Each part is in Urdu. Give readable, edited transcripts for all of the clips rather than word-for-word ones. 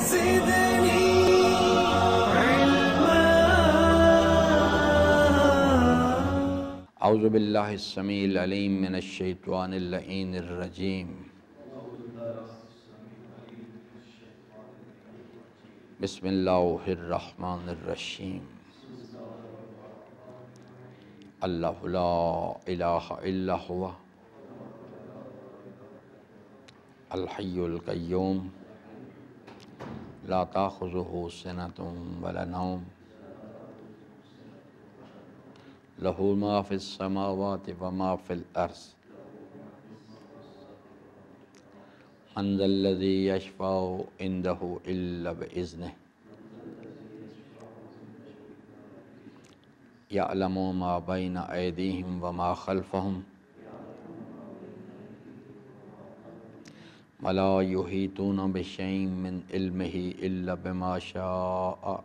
زدني اعوذ باللہ السمیع العلیم من الشیطان اللعین الرجیم بسم اللہ الرحمن الرحیم اللہ لا الہ الا ہوا الحی القیوم لا تاخذہ سنۃ ولا نوم لہ ما فی السماوات وما فی الارض من ذا الذی یشفع عندہ الا بإذنہ یعلم ما بین ایدیہم وما خلفہم ولا یحیطون بشیء من علمہ الا بما شاء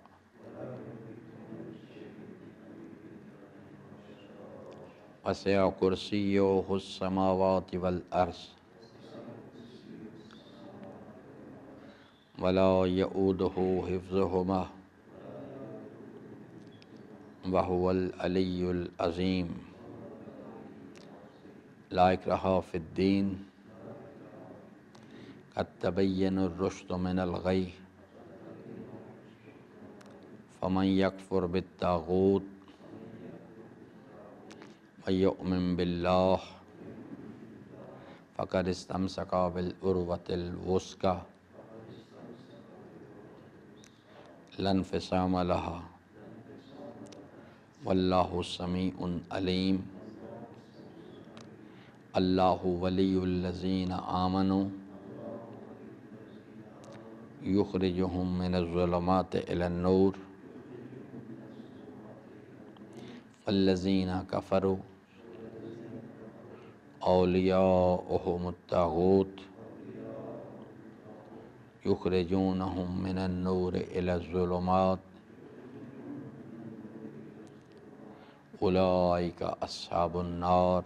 وسع کرسیہ السماوات والارض ولا یؤودہ حفظہما وہو العلی العظیم لا اکراہ فی الدین قد تبین الرشد من الغی فمن یکفر بالطاغوت وَيُؤْمِن بِاللَّهِ فَقَدِ اسْتَمْسَكَ بِالْعُرْوَةِ الْوُثْقَىٰ لَا انفصام لَهَا وَاللَّهُ سَمِيعٌ عَلِيمٌ اللَّهُ وَلِيُّ الَّذِينَ آمَنُوا يُخْرِجُهُم مِّنَ الظُّلُمَاتِ إِلَى النُّورِ وَالَّذِينَ كَفَرُوا اولیاؤہم الطاغوت یخرجونہم من النور الی الظلمات اولئک اصحاب النار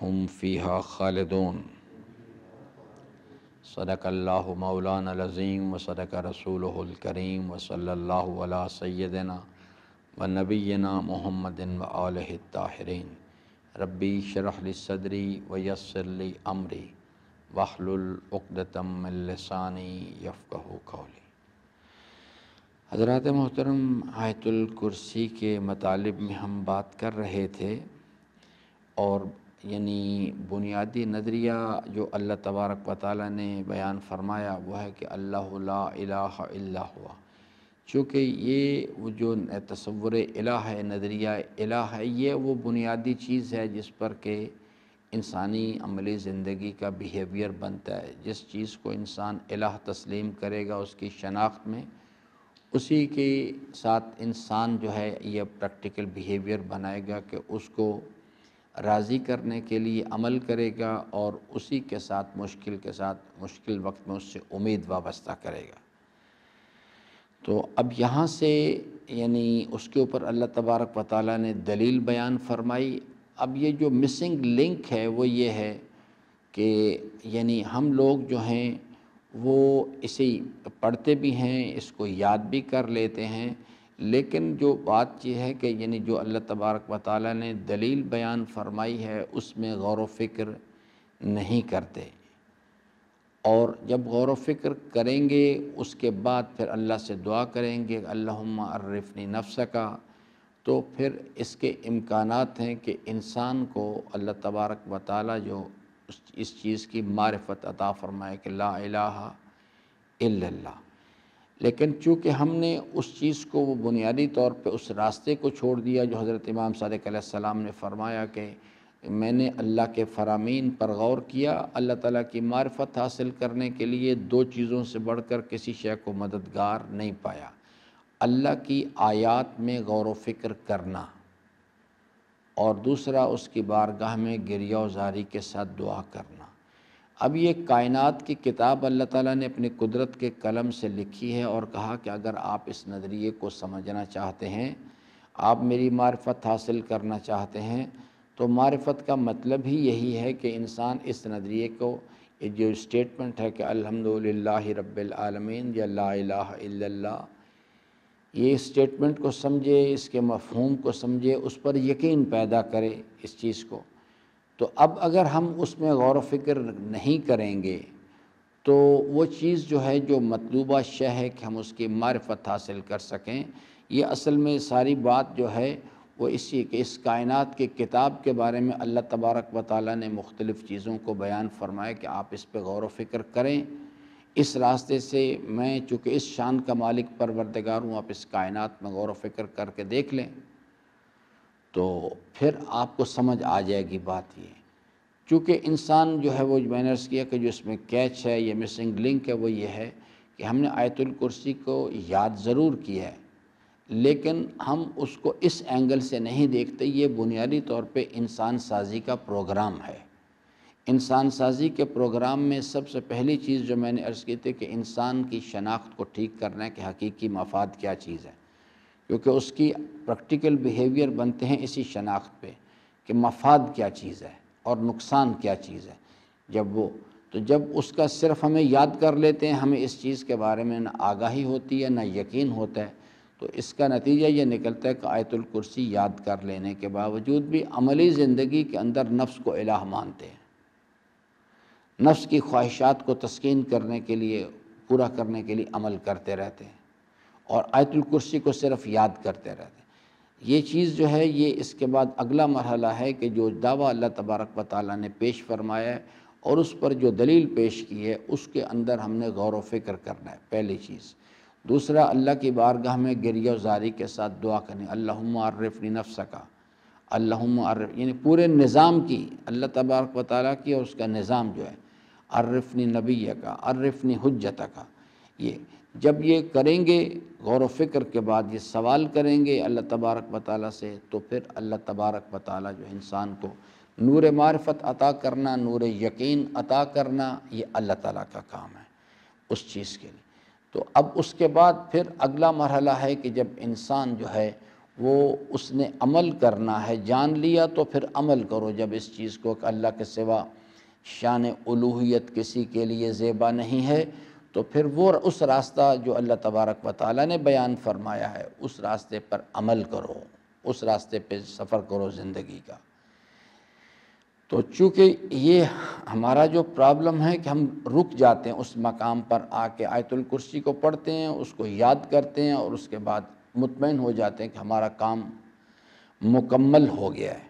ہم فیہا خالدون صدق اللہ مولانا العظیم وصدق رسولہ الکریم وصلی اللہ علی سیدنا ونبینا محمد وآلہ الطاہرین ربی شرح لی صدری ویسر لی امری واحلل عقدۃ من لسانی یفقہوا قولی۔ حضرات محترم، آیت الکرسی کے مطالب میں ہم بات کر رہے تھے، اور یعنی بنیادی نظریہ جو اللہ تبارک و تعالیٰ نے بیان فرمایا وہ ہے کہ اللہ لا الہ الا ہوا۔ چونکہ یہ وہ جو تصور الہ ہے، نظریہ الہ ہے، یہ وہ بنیادی چیز ہے جس پر کہ انسانی عملی زندگی کا بیہیویئر بنتا ہے۔ جس چیز کو انسان الہ تسلیم کرے گا اس کی شناخت میں، اسی کے ساتھ انسان جو ہے یہ پریکٹیکل بیہیویئر بنائے گا کہ اس کو راضی کرنے کے لیے عمل کرے گا، اور اسی کے ساتھ مشکل وقت میں اس سے امید وابستہ کرے گا۔ تو اب یہاں سے یعنی اس کے اوپر اللہ تبارک و تعالیٰ نے دلیل بیان فرمائی۔ اب یہ جو مسنگ لنک ہے وہ یہ ہے کہ یعنی ہم لوگ جو ہیں وہ اسے پڑھتے بھی ہیں، اس کو یاد بھی کر لیتے ہیں، لیکن جو بات یہ ہے کہ یعنی جو اللہ تبارک و تعالیٰ نے دلیل بیان فرمائی ہے اس میں غور و فکر نہیں کرتے، اور جب غور و فکر کریں گے اس کے بعد پھر اللہ سے دعا کریں گے اللہم عرفنی نفسک، تو پھر اس کے امکانات ہیں کہ انسان کو اللہ تبارک و تعالیٰ جو اس چیز کی معرفت عطا فرمائے کہ لا الہ الا اللہ۔ لیکن چونکہ ہم نے اس چیز کو وہ بنیادی طور پہ اس راستے کو چھوڑ دیا جو حضرت امام صادق علیہ السلام نے فرمایا کہ میں نے اللہ کے فرامین پر غور کیا، اللہ تعالیٰ کی معرفت حاصل کرنے کے لیے دو چیزوں سے بڑھ کر کسی شے کو مددگار نہیں پایا: اللہ کی آیات میں غور و فکر کرنا، اور دوسرا اس کی بارگاہ میں گریہ و زاری کے ساتھ دعا کرنا۔ اب یہ کائنات کی کتاب اللہ تعالیٰ نے اپنی قدرت کے قلم سے لکھی ہے، اور کہا کہ اگر آپ اس نظریے کو سمجھنا چاہتے ہیں، آپ میری معرفت حاصل کرنا چاہتے ہیں، تو معرفت کا مطلب ہی یہی ہے کہ انسان اس نظریے کو یہ جو اسٹیٹمنٹ ہے کہ الحمدللہ رب العالمین یا لا الہ الا اللہ، یہ اسٹیٹمنٹ کو سمجھے، اس کے مفہوم کو سمجھے، اس پر یقین پیدا کرے اس چیز کو، تو اب اگر ہم اس میں غور و فکر نہیں کریں گے تو وہ چیز جو ہے، جو مطلوبہ شے ہے کہ ہم اس کی معرفت حاصل کر سکیں، یہ اصل میں ساری بات جو ہے وہ اسی کہ اس کائنات کی کتاب کے بارے میں اللہ تبارک و تعالیٰ نے مختلف چیزوں کو بیان فرمایا کہ آپ اس پہ غور و فکر کریں، اس راستے سے میں چونکہ اس شان کا مالک پروردگار ہوں، آپ اس کائنات میں غور و فکر کر کے دیکھ لیں تو پھر آپ کو سمجھ آ جائے گی بات یہ۔ چونکہ انسان جو ہے وہ میں نے عرض کیا کہ جو اس میں کیچ ہے، یہ مسنگ لنک ہے، وہ یہ ہے کہ ہم نے آیت الکرسی کو یاد ضرور کیا ہے، لیکن ہم اس کو اس اینگل سے نہیں دیکھتے، یہ بنیادی طور پہ انسان سازی کا پروگرام ہے۔ انسان سازی کے پروگرام میں سب سے پہلی چیز جو میں نے عرض کی تھی کہ انسان کی شناخت کو ٹھیک کرنا ہے کہ حقیقی مفاد کیا چیز ہے، کیونکہ اس کی پریکٹیکل بیہیویئر بنتے ہیں اسی شناخت پہ کہ مفاد کیا چیز ہے اور نقصان کیا چیز ہے۔ جب اس کا صرف ہمیں یاد کر لیتے ہیں، ہمیں اس چیز کے بارے میں نہ آگاہی ہوتی ہے نہ یقین ہوتا ہے، تو اس کا نتیجہ یہ نکلتا ہے کہ آیت الکرسی یاد کر لینے کے باوجود بھی عملی زندگی کے اندر نفس کو الہ مانتے ہیں، نفس کی خواہشات کو تسکین کرنے کے لیے، پورا کرنے کے لیے عمل کرتے رہتے ہیں اور آیت الکرسی کو صرف یاد کرتے رہتے ہیں۔ یہ چیز جو ہے، یہ اس کے بعد اگلا مرحلہ ہے کہ جو دعویٰ اللہ تبارک و تعالیٰ نے پیش فرمایا ہے اور اس پر جو دلیل پیش کی ہے، اس کے اندر ہم نے غور و فکر کرنا ہے، پہلی چیز۔ دوسرا، اللہ کی بارگاہ میں گریہ و زاری کے ساتھ دعا کرنی، اللہم عرفنی نفسک، اللہم عرف، یعنی پورے نظام کی، اللہ تبارک و تعالیٰ کی اور اس کا نظام جو ہے، عرفنی نبیک، عرفنی حجتک، یہ جب یہ کریں گے غور و فکر کے بعد، یہ سوال کریں گے اللہ تبارک و تعالیٰ سے، تو پھر اللہ تبارک و تعالیٰ جو انسان کو نور معرفت عطا کرنا، نور یقین عطا کرنا، یہ اللہ تعالیٰ کا کام ہے اس چیز کے لیے۔ تو اب اس کے بعد پھر اگلا مرحلہ ہے کہ جب انسان جو ہے وہ اس نے عمل کرنا ہے، جان لیا تو پھر عمل کرو، جب اس چیز کو کہ اللہ کے سوا شان الوہیت کسی کے لیے زیبا نہیں ہے، تو پھر وہ اس راستہ جو اللہ تبارک و تعالیٰ نے بیان فرمایا ہے، اس راستے پر عمل کرو، اس راستے پہ سفر کرو زندگی کا۔ تو چونکہ یہ ہمارا جو پرابلم ہے کہ ہم رک جاتے ہیں اس مقام پر آ کے، آیت الکرسی کو پڑھتے ہیں، اس کو یاد کرتے ہیں اور اس کے بعد مطمئن ہو جاتے ہیں کہ ہمارا کام مکمل ہو گیا ہے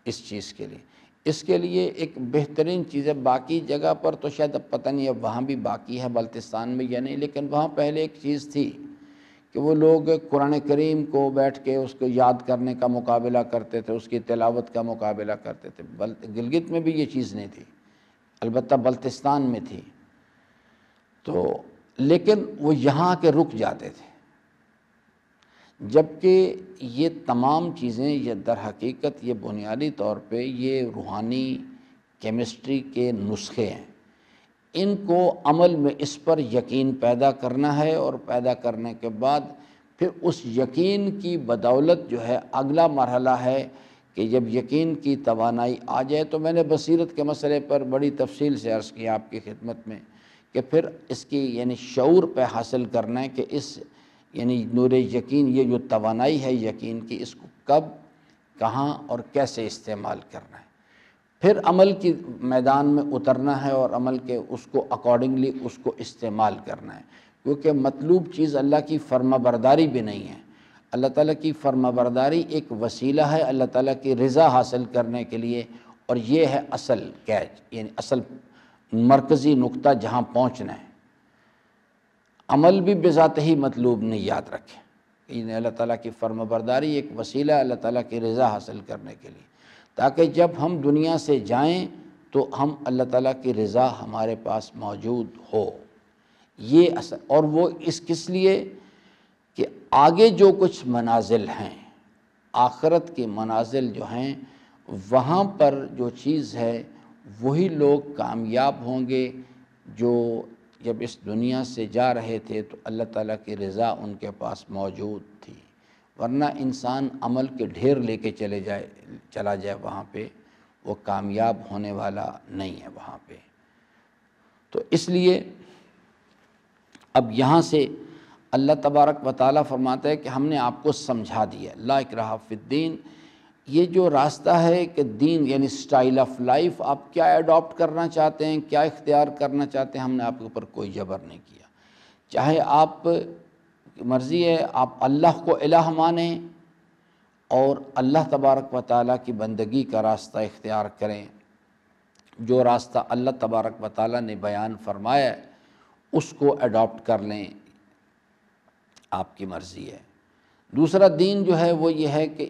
اس چیز کے لیے۔ اس کے لیے ایک بہترین چیز ہے، باقی جگہ پر تو شاید اب پتہ نہیں اب وہاں بھی باقی ہے بلتستان میں یا نہیں، لیکن وہاں پہلے ایک چیز تھی کہ وہ لوگ قرآن کریم کو بیٹھ کے اس کو یاد کرنے کا مقابلہ کرتے تھے، اس کی تلاوت کا مقابلہ کرتے تھے۔ گلگت میں بھی یہ چیز نہیں تھی، البتہ بلتستان میں تھی، تو لیکن وہ یہاں کے رک جاتے تھے، جبکہ یہ تمام چیزیں یہ در حقیقت یہ بنیادی طور پہ یہ روحانی کیمسٹری کے نسخے ہیں، ان کو عمل میں اس پر یقین پیدا کرنا ہے، اور پیدا کرنے کے بعد پھر اس یقین کی بدولت جو ہے اگلا مرحلہ ہے کہ جب یقین کی توانائی آ جائے، تو میں نے بصیرت کے مسئلے پر بڑی تفصیل سے عرض کیا آپ کی خدمت میں کہ پھر اس کی یعنی شعور پہ حاصل کرنا ہے کہ اس یعنی نور یقین، یہ جو توانائی ہے یقین کی، اس کو کب، کہاں اور کیسے استعمال کرنا ہے، پھر عمل کی میدان میں اترنا ہے اور عمل کے اس کو اکارڈنگلی اس کو استعمال کرنا ہے، کیونکہ مطلوب چیز اللہ کی فرما برداری بھی نہیں ہے۔ اللہ تعالیٰ کی فرما برداری ایک وسیلہ ہے اللہ تعالیٰ کی رضا حاصل کرنے کے لیے، اور یہ ہے اصل کیچ، یعنی اصل مرکزی نقطہ جہاں پہنچنا ہے۔ عمل بھی بذات ہی مطلوب نہیں، یاد رکھیں، یعنی اللہ تعالیٰ کی فرما برداری ایک وسیلہ ہے اللہ تعالیٰ کی رضا حاصل کرنے کے لیے، تاکہ جب ہم دنیا سے جائیں تو ہم اللہ تعالیٰ کی رضا ہمارے پاس موجود ہو، یہ اصل۔ اور وہ کس لیے کہ آگے جو کچھ منازل ہیں، آخرت کی منازل جو ہیں، وہاں پر جو چیز ہے وہی لوگ کامیاب ہوں گے جو جب اس دنیا سے جا رہے تھے تو اللہ تعالیٰ کی رضا ان کے پاس موجود تھی، ورنہ انسان عمل کے ڈھیر لے کے چلا جائے وہاں پہ، وہ کامیاب ہونے والا نہیں ہے وہاں پہ۔ تو اس لیے اب یہاں سے اللہ تبارک و تعالیٰ فرماتا ہے کہ ہم نے آپ کو سمجھا دیا، لا اکراہ فی الدین، یہ جو راستہ ہے کہ دین یعنی سٹائل آف لائف آپ کیا ایڈاپٹ کرنا چاہتے ہیں، کیا اختیار کرنا چاہتے ہیں، ہم نے آپ کے اوپر کوئی جبر نہیں کیا۔ چاہے آپ مرضی ہے آپ اللہ کو الہ مانیں اور اللہ تبارک و تعالیٰ کی بندگی کا راستہ اختیار کریں، جو راستہ اللہ تبارک و تعالیٰ نے بیان فرمایا ہے اس کو ایڈاپٹ کر لیں، آپ کی مرضی ہے۔ دوسرا دین جو ہے وہ یہ ہے کہ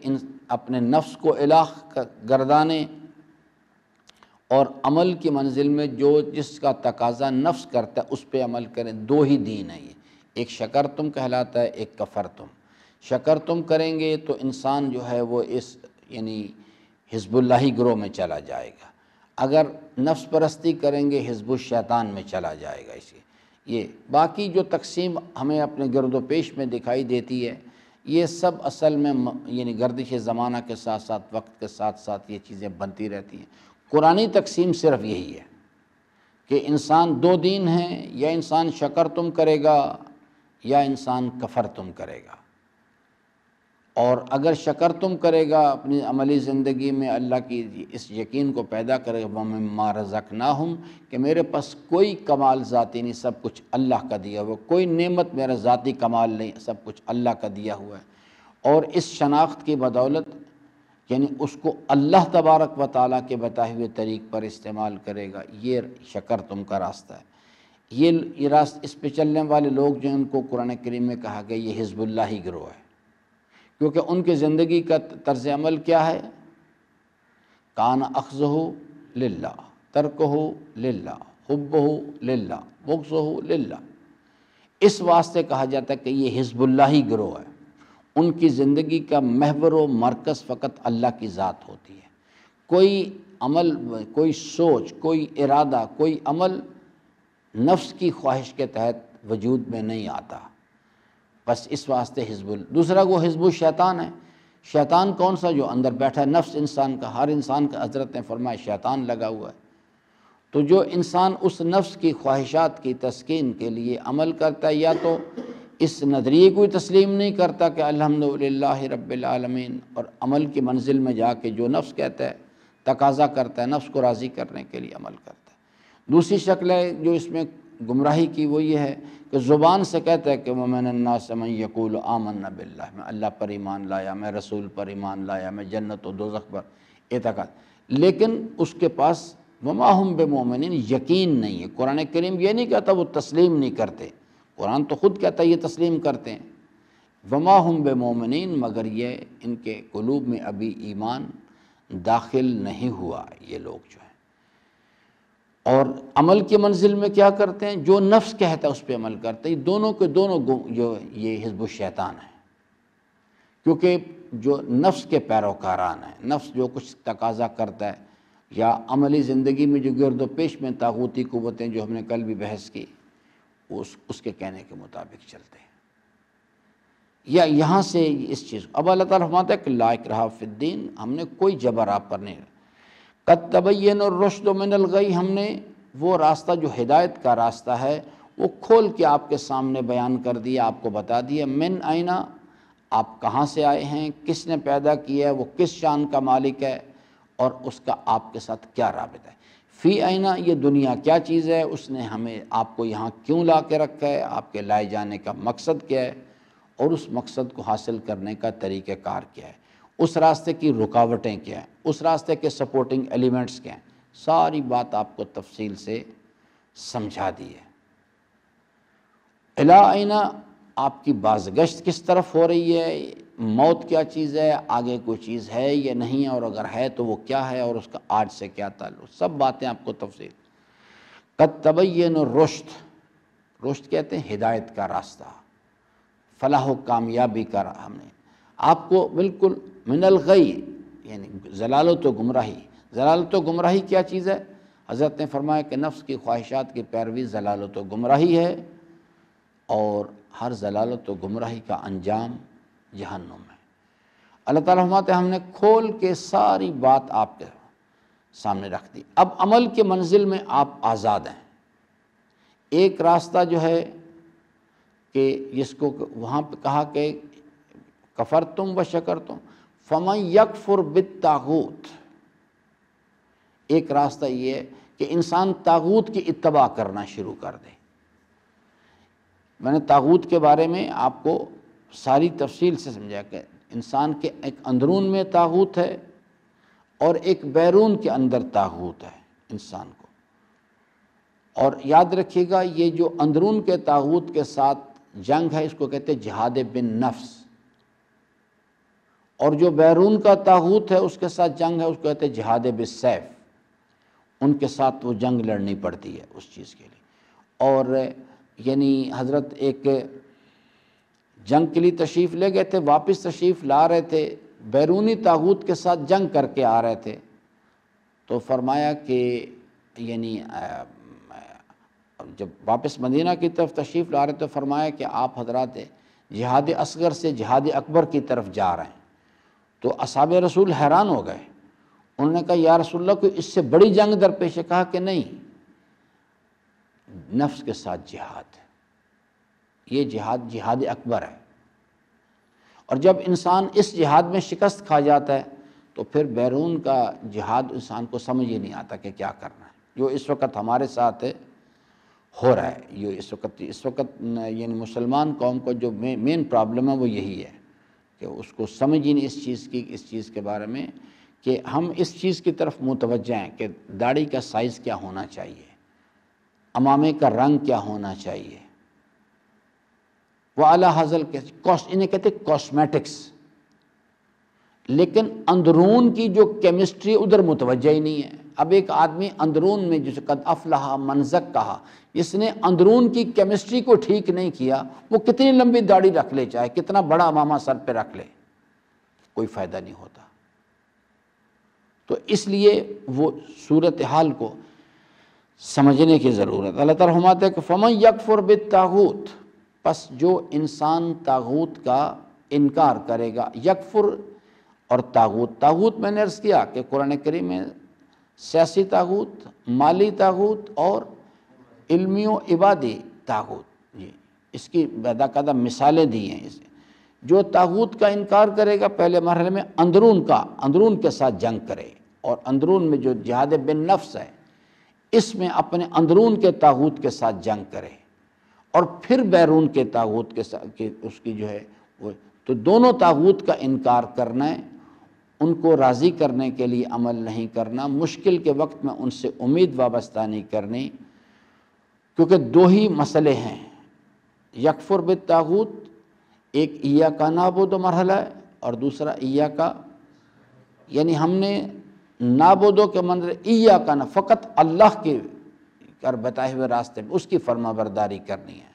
اپنے نفس کو الہ گردانیں اور عمل کی منزل میں جو جس کا تقاضا نفس کرتا ہے اس پہ عمل کریں۔ دو ہی دین ہے یہ، ایک شکرتم کہلاتا ہے، ایک کفرتم۔ شکرتم کریں گے تو انسان جو ہے وہ اس یعنی حزب اللہی گروہ میں چلا جائے گا، اگر نفس پرستی کریں گے حزب الشیطان میں چلا جائے گا۔ اسی یہ باقی جو تقسیم ہمیں اپنے گرد و پیش میں دکھائی دیتی ہے یہ سب اصل میں یعنی گردش زمانہ کے ساتھ ساتھ وقت کے ساتھ ساتھ یہ چیزیں بنتی رہتی ہیں۔ قرآنی تقسیم صرف یہی ہے کہ انسان دو دین ہیں، یا انسان شکر تم کرے گا یا انسان کفر تم کرے گا، اور اگر شکر تم کرے گا اپنی عملی زندگی میں اللہ کی اس یقین کو پیدا کرے گا وَمِمَّا رَزَقْنَاهُمْ کہ میرے پاس کوئی کمال ذاتی نہیں، سب کچھ اللہ کا دیا ہوا، کوئی نعمت میرا ذاتی کمال نہیں، سب کچھ اللہ کا دیا ہوا ہے، اور اس شناخت کی بدولت یعنی اس کو اللہ تبارک و تعالیٰ کے بتائے ہوئے طریق پر استعمال کرے گا، یہ شکر تم کا راستہ ہے۔ یہ راستہ اس پہ چلنے والے لوگ جو ان کو قرآن کریم میں کہا گیا یہ حزب اللہ ہی گروہ ہے، کیونکہ ان کی زندگی کا طرز عمل کیا ہے؟ کان اخذہ للہ، ترکہ للہ، حبہ للہ، بغضہ للہ۔ اس واسطے کہا جاتا ہے کہ یہ حزب اللہ ہی گروہ ہے، ان کی زندگی کا محور و مرکز فقط اللہ کی ذات ہوتی ہے، کوئی عمل، کوئی سوچ، کوئی ارادہ، کوئی عمل نفس کی خواہش کے تحت وجود میں نہیں آتا، بس اس واسطے دوسرا وہ حزب الشیطان ہے۔ شیطان کون سا؟ جو اندر بیٹھا ہے، نفس انسان کا، ہر انسان کا حضرت نے فرمایا شیطان لگا ہوا ہے۔ تو جو انسان اس نفس کی خواہشات کی تسکین کے لیے عمل کرتا ہے، یا تو اس نظریے کو تسلیم نہیں کرتا کہ الحمدللہ رب العالمین، اور عمل کی منزل میں جا کے جو نفس کہتا ہے تقاضا کرتا ہے، نفس کو راضی کرنے کے لیے عمل کرتا ہے۔ دوسری شکل ہے جو اس میں گمراہی کی، وہ یہ ہے کہ زبان سے کہتا ہے کہ وَمِنَ النَّاسِ مَن يَقُولُ آمَنَّا بِاللَّهِ، میں اللہ پر ایمان لایا، میں رسول پر ایمان لایا، میں جنت و دوزخ پر اعتقاد، لیکن اس کے پاس وَمَا هُم بِمُؤْمِنِينَ یقین نہیں ہے۔ قرآن کریم یہ نہیں کہتا وہ تسلیم نہیں کرتے، قرآن تو خود کہتا ہے یہ تسلیم کرتے ہیں، وَمَا هُم بِمُؤْمِنِينَ مگر یہ ان کے قلوب میں ابھی ایمان داخل نہیں ہوا یہ لوگ جو ہیں۔ اور عمل کی منزل میں کیا کرتے ہیں؟ جو نفس کہتا ہے اس پہ عمل کرتے ہیں۔ دونوں کے دونوں جو یہ حزب الشیطان ہے، کیونکہ جو نفس کے پیروکاران ہیں، نفس جو کچھ تقاضا کرتا ہے، یا عملی زندگی میں جو گرد و پیش میں طاغوتی قوتیں جو ہم نے کل بھی بحث کی، اس کے کہنے کے مطابق چلتے ہیں، یا یہاں سے اس چیز اب اللہ تعالیٰ فرماتا ہے کہ لا اکراہ فی الدین، ہم نے کوئی جبر آپ پر نہیں۔ قد تبین الرشد من الغی، ہم نے وہ راستہ جو ہدایت کا راستہ ہے وہ کھول کے آپ کے سامنے بیان کر دیا، آپ کو بتا دیا۔ من اینا، آپ کہاں سے آئے ہیں، کس نے پیدا کیا ہے، وہ کس شان کا مالک ہے، اور اس کا آپ کے ساتھ کیا رابطہ ہے۔ فی اینا، یہ دنیا کیا چیز ہے، اس نے ہمیں آپ کو یہاں کیوں لا کے رکھا ہے، آپ کے لائے جانے کا مقصد کیا ہے، اور اس مقصد کو حاصل کرنے کا طریقہ کار کیا ہے، اس راستے کی رکاوٹیں کیا ہیں، اس راستے کے سپورٹنگ ایلیمنٹس کیا ہیں، ساری بات آپ کو تفصیل سے سمجھا دی ہے۔ الی اینا، آپ کی بازگشت کس طرف ہو رہی ہے، موت کیا چیز ہے، آگے کوئی چیز ہے یا نہیں ہے، اور اگر ہے تو وہ کیا ہے، اور اس کا آج سے کیا تعلق، سب باتیں آپ کو تفصیل۔ قد تبین الرشد، رشد کہتے ہیں ہدایت کا راستہ، فلاح و کامیابی کا ہم نے آپ کو بالکل من الغی یعنی ضلالت و گمراہی۔ ضلالت و گمراہی کیا چیز ہے؟ حضرت نے فرمایا کہ نفس کی خواہشات کی پیروی ضلالت و گمراہی ہے، اور ہر ضلالت و گمراہی کا انجام جہنم ہے۔ اللہ تعالیٰ فرماتے ہیں ہم نے کھول کے ساری بات آپ کے سامنے رکھ دی، اب عمل کے منزل میں آپ آزاد ہیں۔ ایک راستہ جو ہے کہ جس کو وہاں پہ کہا کہ کفرتم و شکرتم فمن یکفر بالطاغوت، ایک راستہ یہ ہے کہ انسان طاغوت کی اتباع کرنا شروع کر دے۔ میں نے طاغوت کے بارے میں آپ کو ساری تفصیل سے سمجھا کہ انسان کے ایک اندرون میں طاغوت ہے اور ایک بیرون کے اندر طاغوت ہے انسان کو۔ اور یاد رکھیے گا یہ جو اندرون کے طاغوت کے ساتھ جنگ ہے اس کو کہتے ہیں جہاد بن نفس، اور جو بیرون کا طاغوت ہے اس کے ساتھ جنگ ہے اس کو کہتے ہیں جہاد بالسیف، ان کے ساتھ وہ جنگ لڑنی پڑتی ہے اس چیز کے لیے۔ اور یعنی حضرت ایک جنگ کے لیے تشریف لے گئے تھے، واپس تشریف لا رہے تھے، بیرونی طاغوت کے ساتھ جنگ کر کے آ رہے تھے، تو فرمایا کہ یعنی جب واپس مدینہ کی طرف تشریف لا رہے تو فرمایا کہ آپ حضرات جہاد اصغر سے جہاد اکبر کی طرف جا رہے ہیں۔ تو اصحاب رسول حیران ہو گئے، انہوں نے کہا یا رسول اللہ کوئی اس سے بڑی جنگ درپیش ہے؟ کہا کہ نہیں، نفس کے ساتھ جہاد، یہ جہاد جہاد اکبر ہے۔ اور جب انسان اس جہاد میں شکست کھا جاتا ہے تو پھر بیرون کا جہاد انسان کو سمجھ ہی نہیں آتا کہ کیا کرنا ہے، جو اس وقت ہمارے ساتھ ہو رہا ہے۔ یہ اس وقت یعنی مسلمان قوم کو جو مین پرابلم ہے وہ یہی ہے کہ اس کو سمجھ ہی نہیں اس چیز کے بارے میں کہ ہم اس چیز کی طرف متوجہ ہیں کہ داڑھی کا سائز کیا ہونا چاہیے، امامے کا رنگ کیا ہونا چاہیے، وہ اعلیٰ حاصل کے انہیں کہتے ہیں کاسمیٹکس، لیکن اندرون کی جو کیمسٹری ادھر متوجہ ہی نہیں ہے۔ اب ایک آدمی اندرون میں جسے قد افلح من زکاہا، جس نے اندرون کی کیمسٹری کو ٹھیک نہیں کیا، وہ کتنی لمبی داڑھی رکھ لے، چاہے کتنا بڑا امامہ سر پہ رکھ لے، کوئی فائدہ نہیں ہوتا۔ تو اس لیے وہ صورتحال کو سمجھنے کی ضرورت۔ اللہ تعالیٰ فرماتا ہے کہ فمن یکفر بالطاغوت، پس جو انسان طاغوت کا انکار کرے گا، یکفر اور طاغوت میں نے عرض کیا کہ قرآن کریم میں سیاسی طاغوت، مالی طاغوت اور علمی و عبادی طاغوت، جی اس کی باقاعدہ مثالیں دی ہیں اسے۔ جو طاغوت کا انکار کرے گا پہلے مرحلے میں اندرون کے ساتھ جنگ کرے، اور اندرون میں جو جہاد بن نفس ہے اس میں اپنے اندرون کے طاغوت کے ساتھ جنگ کرے، اور پھر بیرون کے طاغوت کے ساتھ اس کی جو ہے وہ، تو دونوں طاغوت کا انکار کرنا ہے، ان کو راضی کرنے کے لیے عمل نہیں کرنا، مشکل کے وقت میں ان سے امید وابستہ نہیں کرنی، کیونکہ دو ہی مسئلے ہیں، یکفر بالطاغوت، ایک ایاک نعبد مرحلہ ہے اور دوسرا ایاک، یعنی ہم نے نعبدو کے منظر ایاک نہ فقط اللہ کے کر بتائے ہوئے راستے میں اس کی فرما برداری کرنی ہے،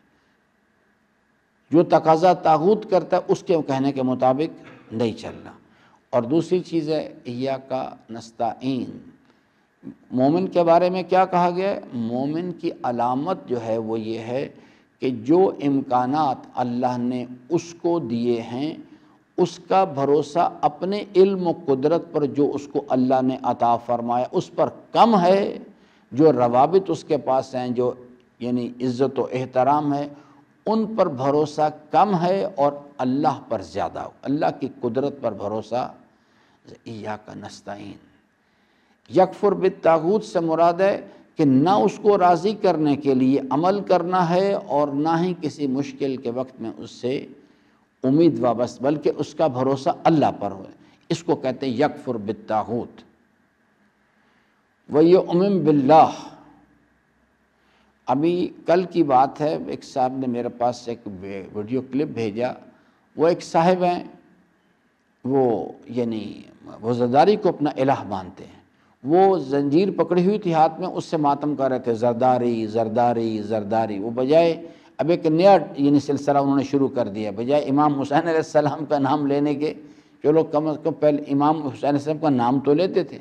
جو تقاضا طاغوت کرتا ہے اس کے کہنے کے مطابق نہیں چلنا۔ اور دوسری چیز ہے ایاک نستعین، مومن کے بارے میں کیا کہا گیا ہے؟ مومن کی علامت جو ہے وہ یہ ہے کہ جو امکانات اللہ نے اس کو دیے ہیں اس کا بھروسہ اپنے علم و قدرت پر جو اس کو اللہ نے عطا فرمایا اس پر کم ہے، جو روابط اس کے پاس ہیں، جو یعنی عزت و احترام ہے ان پر بھروسہ کم ہے، اور اللہ پر زیادہ، اللہ کی قدرت پر بھروسہ۔ ایاک نستعین، یکفر بالطاغوت سے مراد ہے کہ نہ اس کو راضی کرنے کے لیے عمل کرنا ہے اور نہ ہی کسی مشکل کے وقت میں اس سے امید وابست، بلکہ اس کا بھروسہ اللہ پر ہو، اس کو کہتے ہیں یکفر بالطاغوت۔ وَيُؤْمِن بِاللَّهِ، ابھی کل کی بات ہے، ایک صاحب نے میرے پاس ایک ویڈیو کلپ بھیجا، وہ ایک صاحب ہیں، وہ یعنی وہ زرداری کو اپنا الہ مانتے ہیں، وہ زنجیر پکڑی ہوئی تھی ہاتھ میں، اس سے ماتم کر رہے تھے، زرداری زرداری زرداری، وہ بجائے اب ایک نیا یعنی سلسلہ انہوں نے شروع کر دیا، بجائے امام حسین علیہ السلام کا نام لینے کے، جو لوگ کم از کم پہلے امام حسین علیہ السلام کا نام تو لیتے تھے،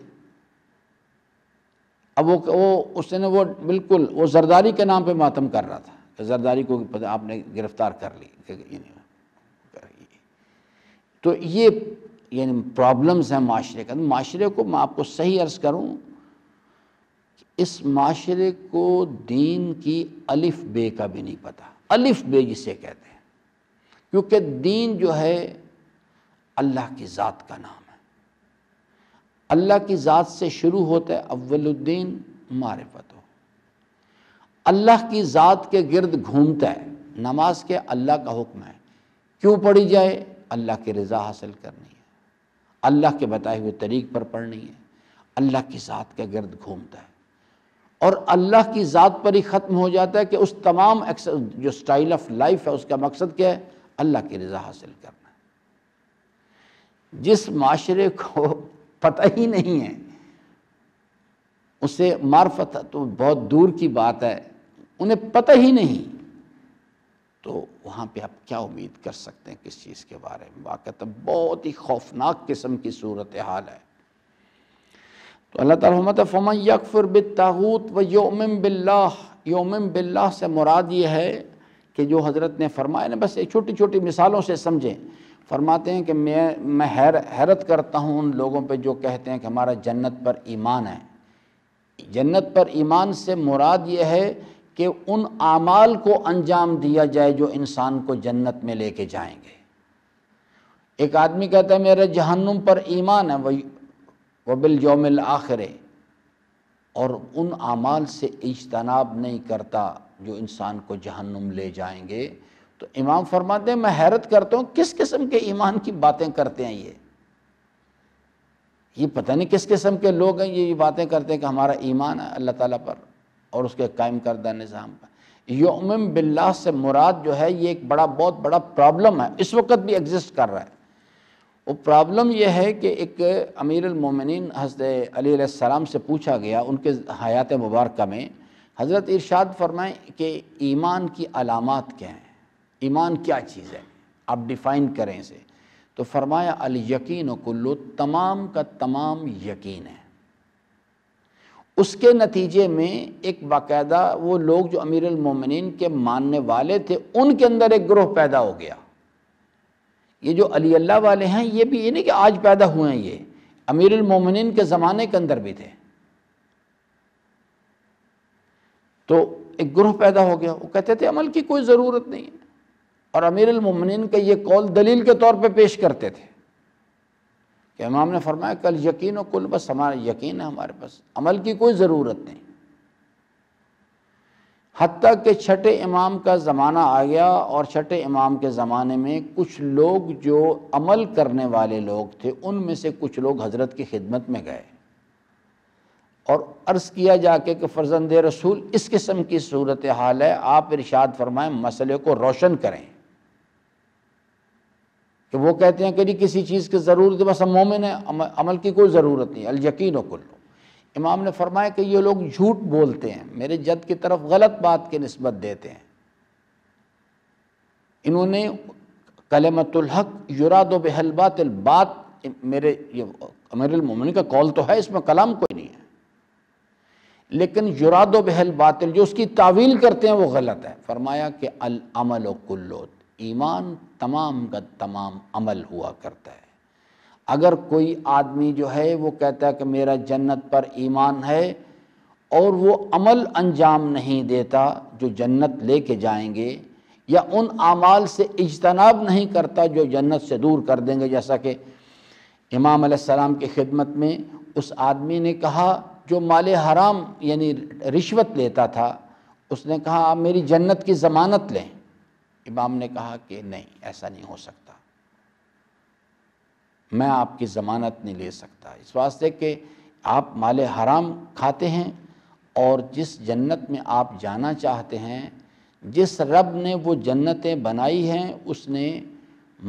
اب اس نے وہ بالکل وہ زرداری کے نام پہ ماتم کر رہا تھا کہ زرداری کو آپ نے گرفتار کر لی، تو یہ یعنی پرابلمز ہیں معاشرے کا۔ معاشرے کو میں آپ کو صحیح عرض کروں، اس معاشرے کو دین کی الف بے کا بھی نہیں پتہ، الف بے جسے کہتے ہیں، کیونکہ دین جو ہے اللہ کی ذات کا نام ہے، اللہ کی ذات سے شروع ہوتا ہے، اول الدین معرفت ہو، اللہ کی ذات کے گرد گھومتا ہے، نماز کے اللہ کا حکم ہے، کیوں پڑھی جائے؟ اللہ کی رضا حاصل کرنی ہے، اللہ کے بتائے ہوئے طریق پر پڑھنی ہے، اللہ کی ذات کے گرد گھومتا ہے، اور اللہ کی ذات پر ہی ختم ہو جاتا ہے کہ اس تمام جو سٹائل آف لائف ہے اس کا مقصد کیا ہے؟ اللہ کی رضا حاصل کرنا ہے۔ جس معاشرے کو پتہ ہی نہیں ہے، اسے معرفت تو بہت دور کی بات ہے، انہیں پتہ ہی نہیں، تو وہاں پہ آپ کیا امید کر سکتے ہیں کس چیز کے بارے میں؟ واقعہ بہت ہی خوفناک قسم کی صورتحال ہے۔ تو اللہ تعالیٰ فرماتا ہے فَمَن يَكْفُرْ بِالطَّاغُوتِ وَيُؤْمِن بِاللَّهِ، یؤمن باللہ سے مراد یہ ہے کہ جو حضرت نے فرمایا نا، بس چھوٹی چھوٹی مثالوں سے سمجھیں۔ فرماتے ہیں کہ میں حیرت کرتا ہوں ان لوگوں پہ جو کہتے ہیں کہ ہمارا جنت پر ایمان ہے۔ جنت پر ایمان سے مراد یہ ہے کہ ان اعمال کو انجام دیا جائے جو انسان کو جنت میں لے کے جائیں گے۔ ایک آدمی کہتا ہے میرا جہنم پر ایمان ہے، وبالیوم الآخر، اور ان اعمال سے اجتناب نہیں کرتا جو انسان کو جہنم لے جائیں گے، تو امام فرماتے ہیں میں حیرت کرتا ہوں کس قسم کے ایمان کی باتیں کرتے ہیں یہ پتہ نہیں کس قسم کے لوگ ہیں یہ باتیں کرتے ہیں کہ ہمارا ایمان ہے اللہ تعالیٰ پر اور اس کے قائم کردہ نظام پر۔ یؤمن باللہ سے مراد جو ہے یہ ایک بہت بڑا پرابلم ہے، اس وقت بھی ایگزسٹ کر رہا ہے۔ وہ پرابلم یہ ہے کہ ایک امیر المومنین حضرت علی علیہ السلام سے پوچھا گیا ان کے حیات مبارکہ میں، حضرت ارشاد فرمائیں کہ ایمان کی علامات کیا ہیں، ایمان کیا چیز ہے، آپ ڈیفائن کریں اسے، تو فرمایا الیقین کلو، تمام کا تمام یقین ہے۔ اس کے نتیجے میں ایک باقاعدہ وہ لوگ جو امیر المومنین کے ماننے والے تھے ان کے اندر ایک گروہ پیدا ہو گیا۔ یہ جو علی اللہ والے ہیں یہ بھی یہ نہیں کہ آج پیدا ہوئے ہیں، یہ امیر المومنین کے زمانے کے اندر بھی تھے۔ تو ایک گروہ پیدا ہو گیا، وہ کہتے تھے عمل کی کوئی ضرورت نہیں ہے، اور امیر المومنین کا یہ قول دلیل کے طور پہ پیش کرتے تھے کہ امام نے فرمایا کل یقین و کل، بس ہمارا یقین ہے، ہمارے پاس عمل کی کوئی ضرورت نہیں۔ حتیٰ کہ چھٹے امام کا زمانہ آ گیا، اور چھٹے امام کے زمانے میں کچھ لوگ جو عمل کرنے والے لوگ تھے ان میں سے کچھ لوگ حضرت کی خدمت میں گئے اور عرض کیا جا کے کہ فرزند رسول اس قسم کی صورتحال ہے، آپ ارشاد فرمائیں مسئلے کو روشن کریں۔ کہ وہ کہتے ہیں کہ نہیں کسی چیز کی ضرورت ہے، بس ہم مومن ہیں، عمل کی کوئی ضرورت نہیں، الیقین و کل۔ امام نے فرمایا کہ یہ لوگ جھوٹ بولتے ہیں، میرے جد کی طرف غلط بات کی نسبت دیتے ہیں۔ انہوں نے کلمۃ الحق یراد بہ الباطل، بات میرے امیر المومنین کا قول تو ہے، اس میں کلام کوئی نہیں ہے، لیکن یراد بہ الباطل جو اس کی تعویل کرتے ہیں وہ غلط ہے۔ فرمایا کہ العمل کلو، ایمان تمام کا تمام عمل ہوا کرتا ہے۔ اگر کوئی آدمی جو ہے وہ کہتا ہے کہ میرا جنت پر ایمان ہے اور وہ عمل انجام نہیں دیتا جو جنت لے کے جائیں گے، یا ان اعمال سے اجتناب نہیں کرتا جو جنت سے دور کر دیں گے، جیسا کہ امام علیہ السلام کی خدمت میں اس آدمی نے کہا جو مال حرام یعنی رشوت لیتا تھا، اس نے کہا آپ میری جنت کی ضمانت لیں۔ امام نے کہا کہ نہیں، ایسا نہیں ہو سکتا، میں آپ کی ضمانت نہیں لے سکتا، اس واسطے کہ آپ مال حرام کھاتے ہیں، اور جس جنت میں آپ جانا چاہتے ہیں، جس رب نے وہ جنتیں بنائی ہیں اس نے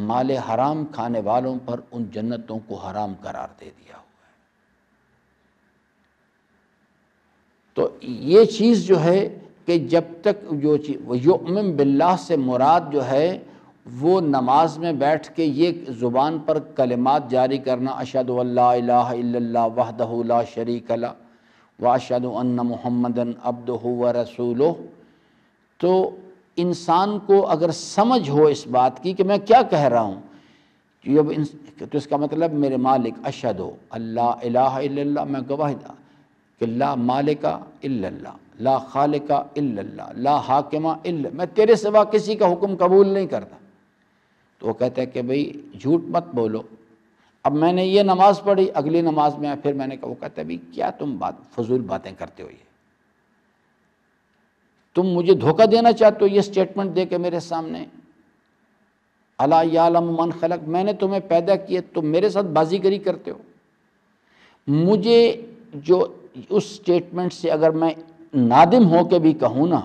مال حرام کھانے والوں پر ان جنتوں کو حرام قرار دے دیا ہوا ہے۔ تو یہ چیز جو ہے کہ جب تک جو یؤمن باللہ سے مراد جو ہے وہ نماز میں بیٹھ کے یہ زبان پر کلمات جاری کرنا، اشہد ان لا الہ الا اللہ وحدہ لا شریک لہ واشہد ان محمدا عبدہ ورسولہ، تو انسان کو اگر سمجھ ہو اس بات کی کہ میں کیا کہہ رہا ہوں، تو اس کا مطلب میرے مالک اشہد اللہ الہ الا اللہ، میں گواہی کہ لا مالک الا اللہ، لا خالق الا اللہ، لا حاکم الا، میں تیرے سوا کسی کا حکم قبول نہیں کرتا۔ تو وہ کہتا ہے کہ بھئی جھوٹ مت بولو، اب میں نے یہ نماز پڑھی، اگلی نماز میں پھر میں نے کہا، وہ کہتا ہے بھئی کیا تم فضول باتیں کرتے ہو، یہ تم مجھے دھوکہ دینا چاہتے ہو یہ سٹیٹمنٹ دے کے میرے سامنے، الا یعلم من خلق، میں نے تمہیں پیدا کیا، تم میرے ساتھ بازی گری کرتے ہو۔ مجھے جو اس سٹیٹمنٹ سے اگر میں نادم ہو کے بھی کہوں نا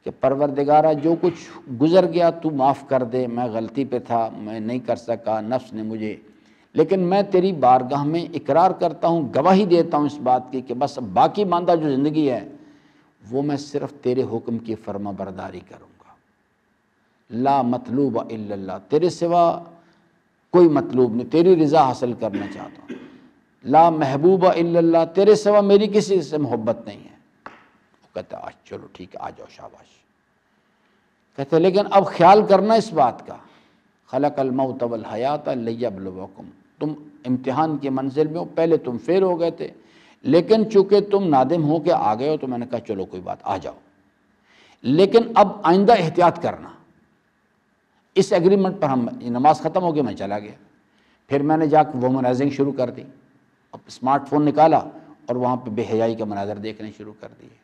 کہ پروردگارہ جو کچھ گزر گیا تو معاف کر دے، میں غلطی پہ تھا، میں نہیں کر سکا، نفس نے مجھے، لیکن میں تیری بارگاہ میں اقرار کرتا ہوں، گواہی دیتا ہوں اس بات کی کہ بس اب باقی ماندہ جو زندگی ہے وہ میں صرف تیرے حکم کی فرما برداری کروں گا۔ لا مطلوب الا اللہ، تیرے سوا کوئی مطلوب نہیں، تیری رضا حاصل کرنا چاہتا ہوں۔ لا محبوب الا اللہ، تیرے سوا میری کسی سے محبت نہیں ہے۔ وہ کہتا ہے چلو ٹھیک ہے، آ جاؤ، شاباش۔ کہتے ہیں لیکن اب خیال کرنا اس بات کا، خلق الموت والحیات لیبلوکم، تم امتحان کی منزل میں ہو، پہلے تم فیل ہو گئے تھے، لیکن چونکہ تم نادم ہو کے آ گئے ہو تو میں نے کہا چلو کوئی بات، آ جاؤ، لیکن اب آئندہ احتیاط کرنا۔ اس ایگریمنٹ پر ہم، نماز ختم ہو گئی، میں چلا گیا، پھر میں نے جا کے وومنائزنگ شروع کر دی، اب اسمارٹ فون نکالا اور وہاں پہ بے حیائی کے مناظر دیکھنے شروع کر دیے،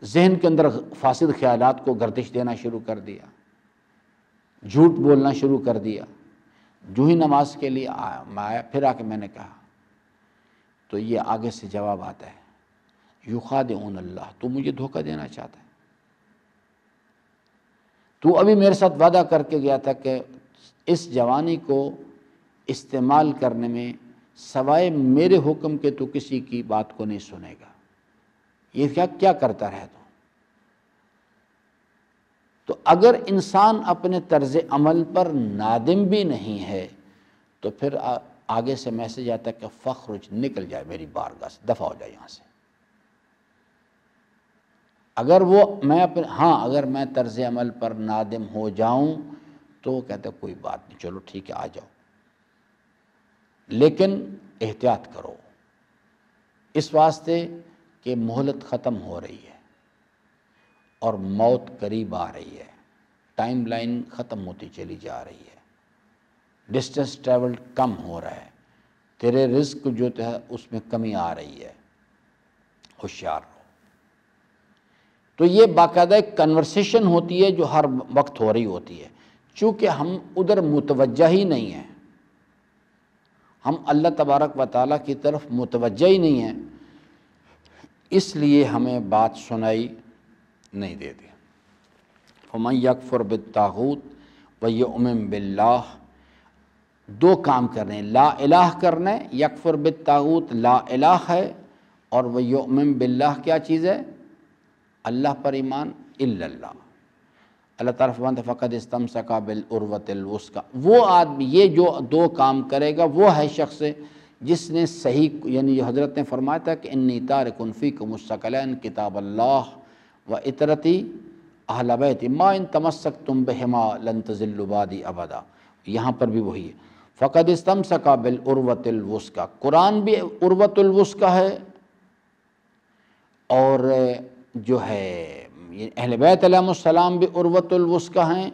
ذہن کے اندر فاسد خیالات کو گردش دینا شروع کر دیا، جھوٹ بولنا شروع کر دیا۔ جو ہی نماز کے لیے میں آیا، پھر آ کے میں نے کہا، تو یہ آگے سے جواب آتا ہے، یخادعون اللہ، تو مجھے دھوکہ دینا چاہتا ہے، تو ابھی میرے ساتھ وعدہ کر کے گیا تھا کہ اس جوانی کو استعمال کرنے میں سوائے میرے حکم کے تو کسی کی بات کو نہیں سنے گا، یہ کیا کرتا رہے تو اگر انسان اپنے طرز عمل پر نادم بھی نہیں ہے تو پھر آگے سے میسج آتا ہے کہ فخرج، نکل جائے میری بارگاہ سے، دفع ہو جائے یہاں سے۔ اگر وہ میں اگر میں طرز عمل پر نادم ہو جاؤں تو وہ کہتا ہے کوئی بات نہیں، چلو ٹھیک ہے، آ جاؤ، لیکن احتیاط کرو، اس واسطے کہ مہلت ختم ہو رہی ہے اور موت قریب آ رہی ہے، ٹائم لائن ختم ہوتی چلی جا رہی ہے، ڈسٹنس ٹریول کم ہو رہا ہے، تیرے رزق جو ہے اس میں کمی آ رہی ہے، ہوشیار رہو۔ تو یہ باقاعدہ ایک کنورسیشن ہوتی ہے جو ہر وقت ہو رہی ہوتی ہے، چونکہ ہم ادھر متوجہ ہی نہیں ہیں، ہم اللہ تبارک و تعالیٰ کی طرف متوجہ ہی نہیں ہیں، اس لیے ہمیں بات سنائی نہیں دیتی۔ فَمَن يَكْفُرْ بِالطَّاغُوتِ وَيُؤْمِن بِاللَّهِ، دو کام کرنے، لا الہ کرنے، یکفر بالطاغوت لا الہ ہے، اور وَيُؤْمِن بِاللَّهِ کیا چیز ہے؟ اللہ پر ایمان، الا اللہ، اللہ تعالیٰ فرماتے ہیں فقد استمسک بالعروۃ الوثقی، وہ آدمی یہ جو دو کام کرے گا وہ ہے شخص جس نے صحیح، یعنی حضرت نے فرمایا تھا کہ انی تارک فیکم الثقلین کتاب اللہ و اطرتی اہل بیتی ما ان تمسکتم بہما لن تضلوا بعدی ابدا، یہاں پر بھی وہی ہے، فقد استمسک بالعروۃ الوثقی، قرآن بھی عروۃ الوثقی ہے، اور جو ہے اہل بیت علیہ السلام بھی عروۃ الوثقی ہیں،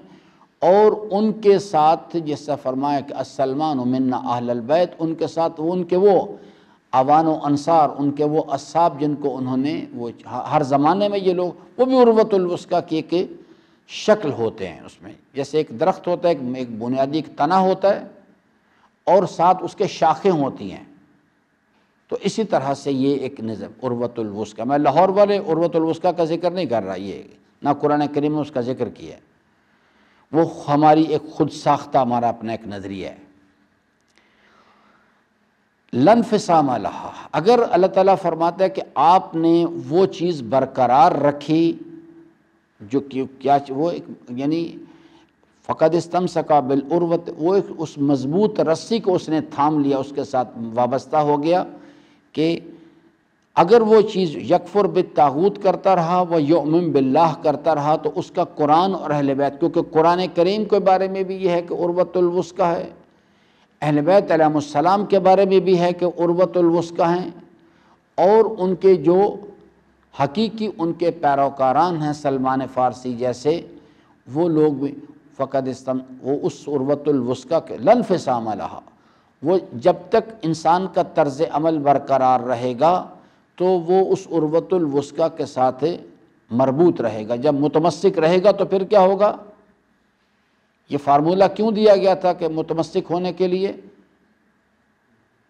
اور ان کے ساتھ جیسا فرمایا کہ السلمان منا اہل البیت، ان کے ساتھ ان کے وہ اوان و انصار، ان کے وہ اصحاب جن کو انہوں نے وہ ہر زمانے میں یہ لوگ، وہ بھی عروۃ الوثقی کی ایک شکل ہوتے ہیں، اس میں جیسے ایک درخت ہوتا ہے، ایک بنیادی ایک تنا ہوتا ہے اور ساتھ اس کے شاخیں ہوتی ہیں، تو اسی طرح سے یہ ایک نظم عروۃ الوثقی، میں لاہور والے عروۃ الوثقی کا ذکر نہیں کر رہا، یہ نہ قرآن کریم میں اس کا ذکر کیا ہے، وہ ہماری ایک خود ساختہ ہمارا اپنا ایک نظریہ ہے۔ لن انفصام لہا، اگر اللہ تعالیٰ فرماتا ہے کہ آپ نے وہ چیز برقرار رکھی جو کیا وہ یعنی فقد استمسک بالعروۃ، وہ اس مضبوط رسی کو اس نے تھام لیا، اس کے ساتھ وابستہ ہو گیا، کہ اگر وہ چیز یکفر بالطاغوت کرتا رہا و یؤمن باللہ کرتا رہا تو اس کا قرآن اور اہل بیت، کیونکہ قرآن کریم کے بارے میں بھی یہ ہے کہ عروۃ الوثقی ہے، اہل بیت علیہ السلام کے بارے میں بھی ہے کہ عروۃ الوثقی ہیں، اور ان کے جو حقیقی ان کے پیروکاران ہیں سلمان فارسی جیسے، وہ لوگ بھی وہ اس عروۃ الوثقیٰ کے لن فصام لہا، وہ جب تک انسان کا طرز عمل برقرار رہے گا تو وہ اس عروۃ الوثقیٰ کے ساتھ مربوط رہے گا۔ جب متمسک رہے گا تو پھر کیا ہوگا؟ یہ فارمولہ کیوں دیا گیا تھا کہ متمسک ہونے کے لیے؟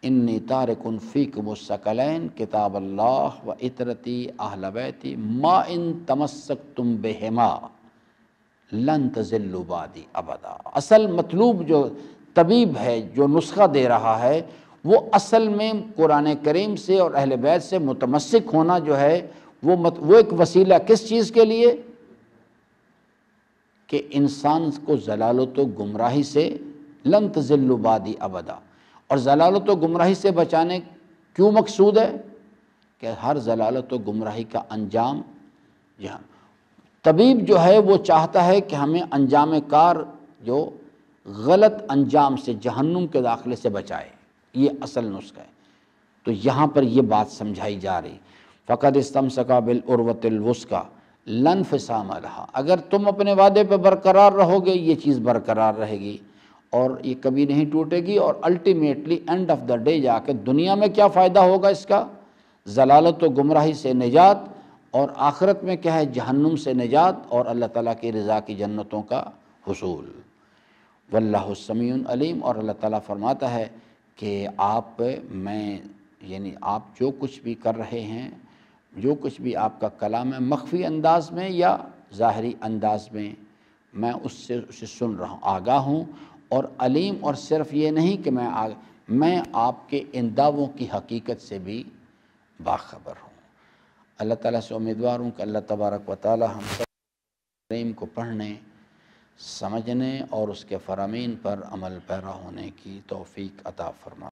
انی تارک فیکم الثقلین کتاب اللہ و عطرتی اہل بیتی ما ان تمسکتم بہما لن تضلوا بعدی ابدا۔ اصل مطلوب جو طبیب ہے، جو نسخہ دے رہا ہے، وہ اصل میں قرآن کریم سے اور اہل بیت سے متمسک ہونا جو ہے وہ ایک وسیلہ کس چیز کے لیے؟ کہ انسان کو ضلالت و گمراہی سے لن تضلوا بعدی ابدا، اور ضلالت و گمراہی سے بچانے کیوں مقصود ہے؟ کہ ہر ضلالت و گمراہی کا انجام جہاں طبیب جو ہے وہ چاہتا ہے کہ ہمیں انجام کار جو غلط انجام سے، جہنم کے داخلے سے بچائے، یہ اصل نسخہ ہے۔ تو یہاں پر یہ بات سمجھائی جا رہی، فقد استمسک بالعروۃ الوثقیٰ لا انفصام لہا، اگر تم اپنے وعدے پہ برقرار رہو گے یہ چیز برقرار رہے گی اور یہ کبھی نہیں ٹوٹے گی، اور ultimately and of the day جا کے دنیا میں کیا فائدہ ہوگا اس کا؟ ضلالت و گمراہی سے نجات، اور آخرت میں کیا ہے؟ جہنم سے نجات اور اللہ تعالیٰ کی رضا کی جنتوں کا حصول۔ واللہ سمیع علیم، اور اللہ تعالیٰ فرماتا ہے کہ یعنی آپ جو کچھ بھی کر رہے ہیں، جو کچھ بھی آپ کا کلام ہے، مخفی انداز میں یا ظاہری انداز میں اسے سن رہا ہوں، آگاہ ہوں، اور علیم، اور صرف یہ نہیں کہ میں آپ کے ان دعووں کی حقیقت سے بھی باخبر ہوں۔ اللہ تعالیٰ سے امیدوار ہوں کہ اللہ تبارک و تعالیٰ ہم سب کریم کو پڑھنے، سمجھنے اور اس کے فرامین پر عمل پیرا ہونے کی توفیق عطا فرمائے۔